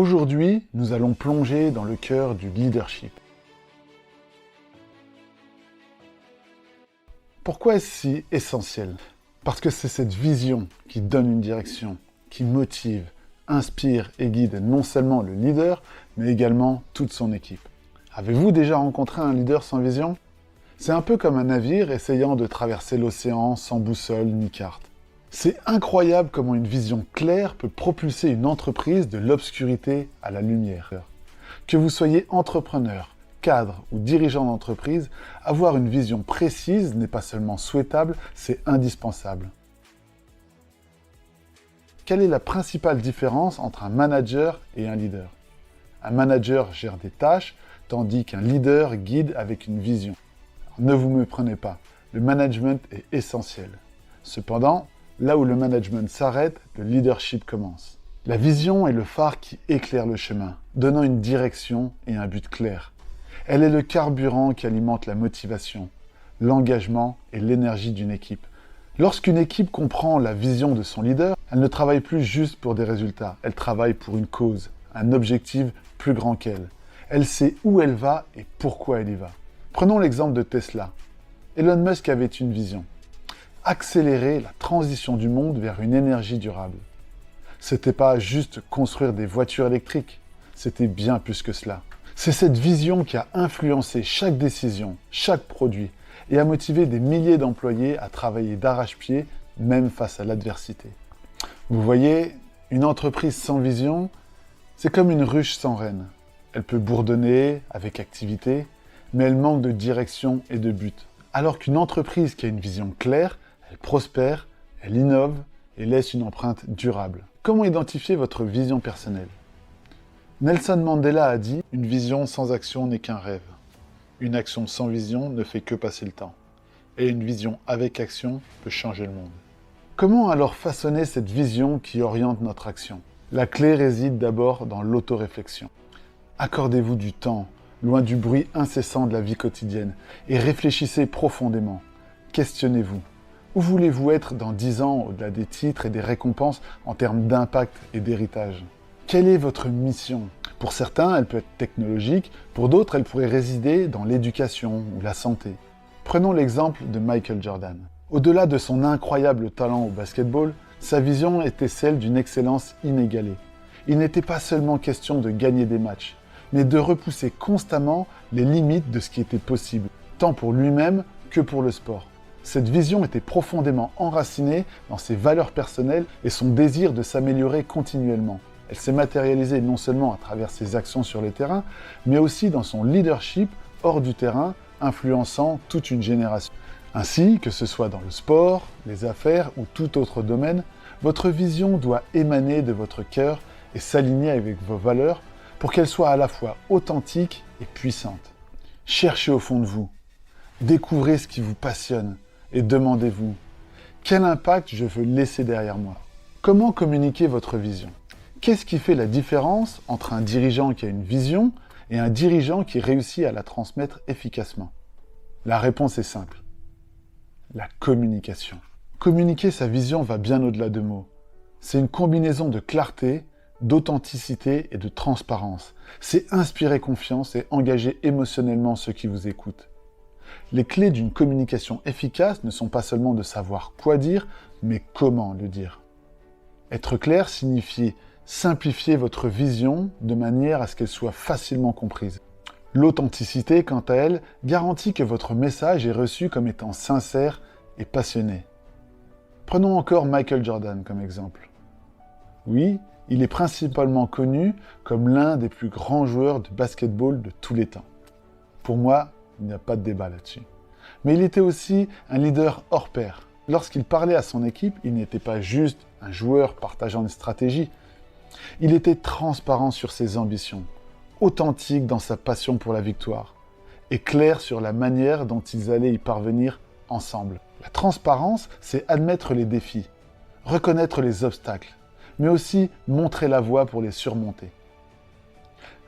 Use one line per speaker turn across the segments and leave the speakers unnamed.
Aujourd'hui, nous allons plonger dans le cœur du leadership. Pourquoi est-ce si essentiel? Parce que c'est cette vision qui donne une direction, qui motive, inspire et guide non seulement le leader, mais également toute son équipe. Avez-vous déjà rencontré un leader sans vision? C'est un peu comme un navire essayant de traverser l'océan sans boussole ni carte. C'est incroyable comment une vision claire peut propulser une entreprise de l'obscurité à la lumière. Que vous soyez entrepreneur, cadre ou dirigeant d'entreprise, avoir une vision précise n'est pas seulement souhaitable, c'est indispensable. Quelle est la principale différence entre un manager et un leader? Un manager gère des tâches, tandis qu'un leader guide avec une vision. Ne vous méprenez pas, le management est essentiel. Cependant, là où le management s'arrête, le leadership commence. La vision est le phare qui éclaire le chemin, donnant une direction et un but clair. Elle est le carburant qui alimente la motivation, l'engagement et l'énergie d'une équipe. Lorsqu'une équipe comprend la vision de son leader, elle ne travaille plus juste pour des résultats, elle travaille pour une cause, un objectif plus grand qu'elle. Elle sait où elle va et pourquoi elle y va. Prenons l'exemple de Tesla. Elon Musk avait une vision. Accélérer la transition du monde vers une énergie durable. C'était pas juste construire des voitures électriques, c'était bien plus que cela. C'est cette vision qui a influencé chaque décision, chaque produit, et a motivé des milliers d'employés à travailler d'arrache-pied, même face à l'adversité. Vous voyez, une entreprise sans vision, c'est comme une ruche sans reine. Elle peut bourdonner avec activité, mais elle manque de direction et de but. Alors qu'une entreprise qui a une vision claire, elle prospère, elle innove et laisse une empreinte durable. Comment identifier votre vision personnelle? Nelson Mandela a dit « Une vision sans action n'est qu'un rêve. Une action sans vision ne fait que passer le temps. Et une vision avec action peut changer le monde. » Comment alors façonner cette vision qui oriente notre action? La clé réside d'abord dans l'autoréflexion. Accordez-vous du temps, loin du bruit incessant de la vie quotidienne, et réfléchissez profondément. Questionnez-vous. Où voulez-vous être dans 10 ans au-delà des titres et des récompenses en termes d'impact et d'héritage? Quelle est votre mission? Pour certains, elle peut être technologique, pour d'autres, elle pourrait résider dans l'éducation ou la santé. Prenons l'exemple de Michael Jordan. Au-delà de son incroyable talent au basketball, sa vision était celle d'une excellence inégalée. Il n'était pas seulement question de gagner des matchs, mais de repousser constamment les limites de ce qui était possible, tant pour lui-même que pour le sport. Cette vision était profondément enracinée dans ses valeurs personnelles et son désir de s'améliorer continuellement. Elle s'est matérialisée non seulement à travers ses actions sur le terrain, mais aussi dans son leadership hors du terrain, influençant toute une génération. Ainsi, que ce soit dans le sport, les affaires ou tout autre domaine, votre vision doit émaner de votre cœur et s'aligner avec vos valeurs pour qu'elle soit à la fois authentique et puissante. Cherchez au fond de vous, découvrez ce qui vous passionne et demandez-vous « Quel impact je veux laisser derrière moi ?» Comment communiquer votre vision? Qu'est-ce qui fait la différence entre un dirigeant qui a une vision et un dirigeant qui réussit à la transmettre efficacement? La réponse est simple. La communication. Communiquer sa vision va bien au-delà de mots. C'est une combinaison de clarté, d'authenticité et de transparence. C'est inspirer confiance et engager émotionnellement ceux qui vous écoutent. Les clés d'une communication efficace ne sont pas seulement de savoir quoi dire, mais comment le dire. Être clair signifie simplifier votre vision de manière à ce qu'elle soit facilement comprise. L'authenticité, quant à elle, garantit que votre message est reçu comme étant sincère et passionné. Prenons encore Michael Jordan comme exemple. Oui, il est principalement connu comme l'un des plus grands joueurs de basketball de tous les temps. Pour moi, il n'y a pas de débat là-dessus. Mais il était aussi un leader hors pair. Lorsqu'il parlait à son équipe, il n'était pas juste un joueur partageant une stratégie. Il était transparent sur ses ambitions, authentique dans sa passion pour la victoire, et clair sur la manière dont ils allaient y parvenir ensemble. La transparence, c'est admettre les défis, reconnaître les obstacles, mais aussi montrer la voie pour les surmonter.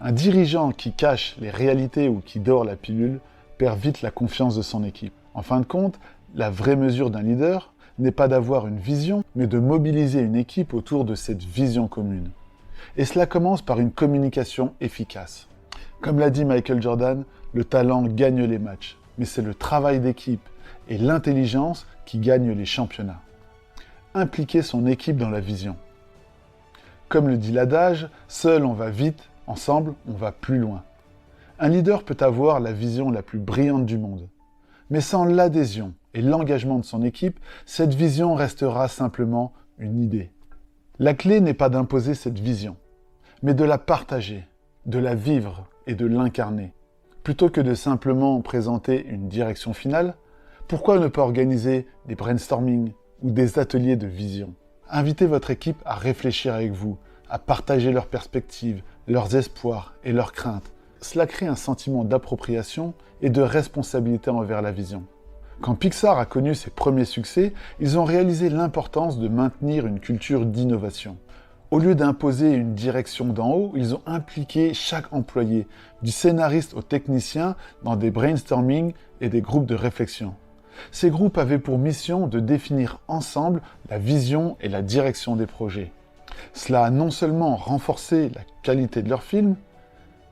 Un dirigeant qui cache les réalités ou qui dort la pilule perd vite la confiance de son équipe. En fin de compte, la vraie mesure d'un leader n'est pas d'avoir une vision, mais de mobiliser une équipe autour de cette vision commune. Et cela commence par une communication efficace. Comme l'a dit Michael Jordan, le talent gagne les matchs, mais c'est le travail d'équipe et l'intelligence qui gagnent les championnats. Impliquer son équipe dans la vision. Comme le dit l'adage, seul on va vite, ensemble on va plus loin. Un leader peut avoir la vision la plus brillante du monde. Mais sans l'adhésion et l'engagement de son équipe, cette vision restera simplement une idée. La clé n'est pas d'imposer cette vision, mais de la partager, de la vivre et de l'incarner. Plutôt que de simplement présenter une direction finale, pourquoi ne pas organiser des brainstorming ou des ateliers de vision? Invitez votre équipe à réfléchir avec vous, à partager leurs perspectives, leurs espoirs et leurs craintes. Cela crée un sentiment d'appropriation et de responsabilité envers la vision. Quand Pixar a connu ses premiers succès, ils ont réalisé l'importance de maintenir une culture d'innovation. Au lieu d'imposer une direction d'en haut, ils ont impliqué chaque employé, du scénariste au technicien, dans des brainstorming et des groupes de réflexion. Ces groupes avaient pour mission de définir ensemble la vision et la direction des projets. Cela a non seulement renforcé la qualité de leurs films,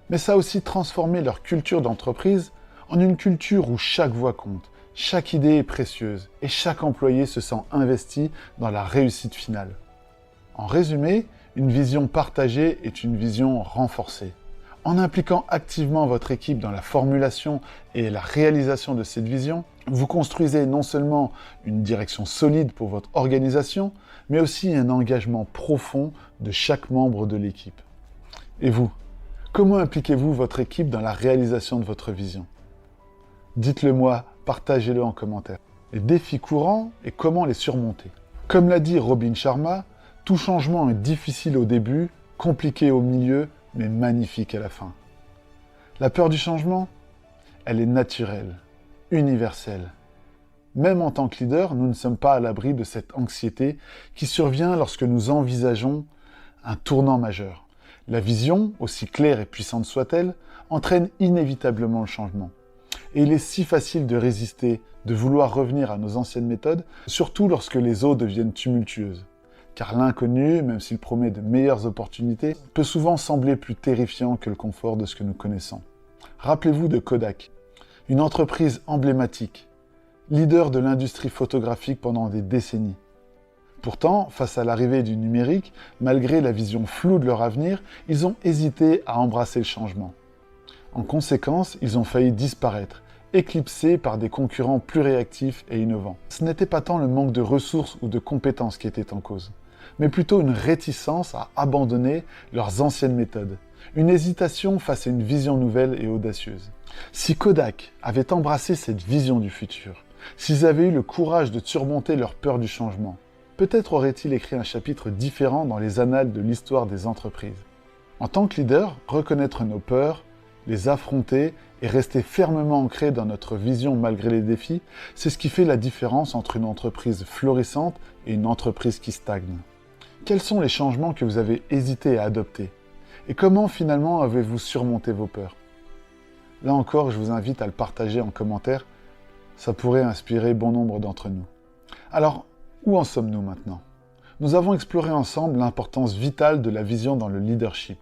mais ça a aussi transformé leur culture d'entreprise en une culture où chaque voix compte, chaque idée est précieuse et chaque employé se sent investi dans la réussite finale. En résumé, une vision partagée est une vision renforcée. En impliquant activement votre équipe dans la formulation et la réalisation de cette vision, vous construisez non seulement une direction solide pour votre organisation, mais aussi un engagement profond de chaque membre de l'équipe. Et vous, comment impliquez-vous votre équipe dans la réalisation de votre vision? Dites-le moi, partagez-le en commentaire. Les défis courants et comment les surmonter. Comme l'a dit Robin Sharma, tout changement est difficile au début, compliqué au milieu, mais magnifique à la fin. La peur du changement, elle est naturelle, universelle. Même en tant que leader, nous ne sommes pas à l'abri de cette anxiété qui survient lorsque nous envisageons un tournant majeur. La vision, aussi claire et puissante soit-elle, entraîne inévitablement le changement. Et il est si facile de résister, de vouloir revenir à nos anciennes méthodes, surtout lorsque les eaux deviennent tumultueuses. Car l'inconnu, même s'il promet de meilleures opportunités, peut souvent sembler plus terrifiant que le confort de ce que nous connaissons. Rappelez-vous de Kodak, une entreprise emblématique, leader de l'industrie photographique pendant des décennies. Pourtant, face à l'arrivée du numérique, malgré la vision floue de leur avenir, ils ont hésité à embrasser le changement. En conséquence, ils ont failli disparaître, éclipsés par des concurrents plus réactifs et innovants. Ce n'était pas tant le manque de ressources ou de compétences qui était en cause, mais plutôt une réticence à abandonner leurs anciennes méthodes, une hésitation face à une vision nouvelle et audacieuse. Si Kodak avait embrassé cette vision du futur, s'ils avaient eu le courage de surmonter leur peur du changement, peut-être aurait-il écrit un chapitre différent dans les annales de l'histoire des entreprises. En tant que leader, reconnaître nos peurs, les affronter et rester fermement ancré dans notre vision malgré les défis, c'est ce qui fait la différence entre une entreprise florissante et une entreprise qui stagne. Quels sont les changements que vous avez hésité à adopter? Et comment finalement avez-vous surmonté vos peurs? Là encore, je vous invite à le partager en commentaire, ça pourrait inspirer bon nombre d'entre nous. Alors, où en sommes-nous maintenant? Nous avons exploré ensemble l'importance vitale de la vision dans le leadership.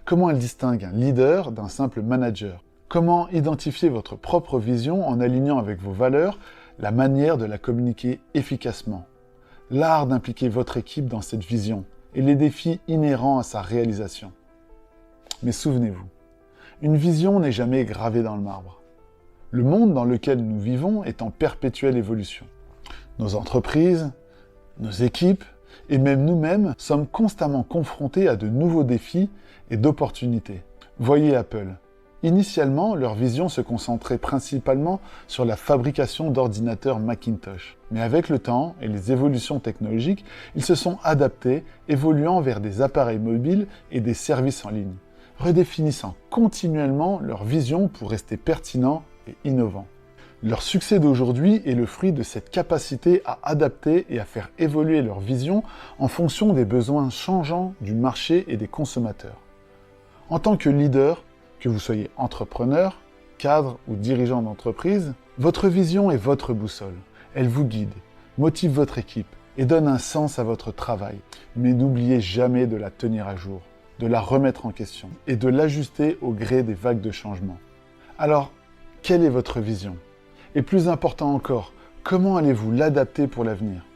Comment elle distingue un leader d'un simple manager? Comment identifier votre propre vision en alignant avec vos valeurs, la manière de la communiquer efficacement? L'art d'impliquer votre équipe dans cette vision et les défis inhérents à sa réalisation. Mais souvenez-vous, une vision n'est jamais gravée dans le marbre. Le monde dans lequel nous vivons est en perpétuelle évolution. Nos entreprises, nos équipes et même nous-mêmes sommes constamment confrontés à de nouveaux défis et d'opportunités. Voyez Apple. Initialement, leur vision se concentrait principalement sur la fabrication d'ordinateurs Macintosh. Mais avec le temps et les évolutions technologiques, ils se sont adaptés, évoluant vers des appareils mobiles et des services en ligne, redéfinissant continuellement leur vision pour rester pertinents et innovants. Leur succès d'aujourd'hui est le fruit de cette capacité à adapter et à faire évoluer leur vision en fonction des besoins changeants du marché et des consommateurs. En tant que leader, que vous soyez entrepreneur, cadre ou dirigeant d'entreprise, votre vision est votre boussole. Elle vous guide, motive votre équipe et donne un sens à votre travail. Mais n'oubliez jamais de la tenir à jour. de la remettre en question et de l'ajuster au gré des vagues de changement. Alors, quelle est votre vision? Et plus important encore, comment allez-vous l'adapter pour l'avenir?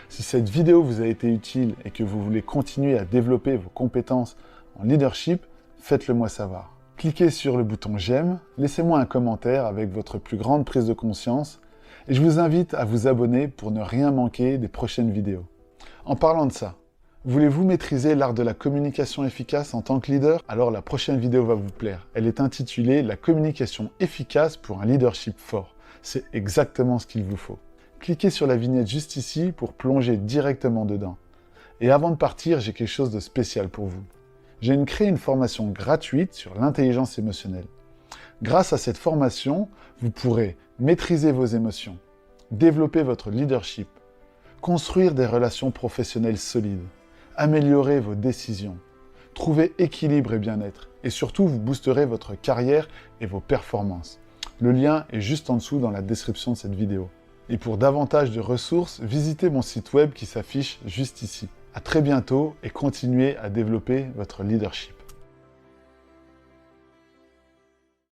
Si cette vidéo vous a été utile et que vous voulez continuer à développer vos compétences en leadership, faites-le moi savoir. Cliquez sur le bouton j'aime, laissez-moi un commentaire avec votre plus grande prise de conscience et je vous invite à vous abonner pour ne rien manquer des prochaines vidéos. En parlant de ça, voulez-vous maîtriser l'art de la communication efficace en tant que leader? Alors la prochaine vidéo va vous plaire. Elle est intitulée « La communication efficace pour un leadership fort ». C'est exactement ce qu'il vous faut. Cliquez sur la vignette juste ici pour plonger directement dedans. Et avant de partir, j'ai quelque chose de spécial pour vous. J'ai créé une formation gratuite sur l'intelligence émotionnelle. Grâce à cette formation, vous pourrez maîtriser vos émotions, développer votre leadership, construire des relations professionnelles solides, améliorer vos décisions, trouver équilibre et bien-être, et surtout vous boosterez votre carrière et vos performances. Le lien est juste en dessous dans la description de cette vidéo. Et pour davantage de ressources, visitez mon site web qui s'affiche juste ici. À très bientôt et continuez à développer votre leadership.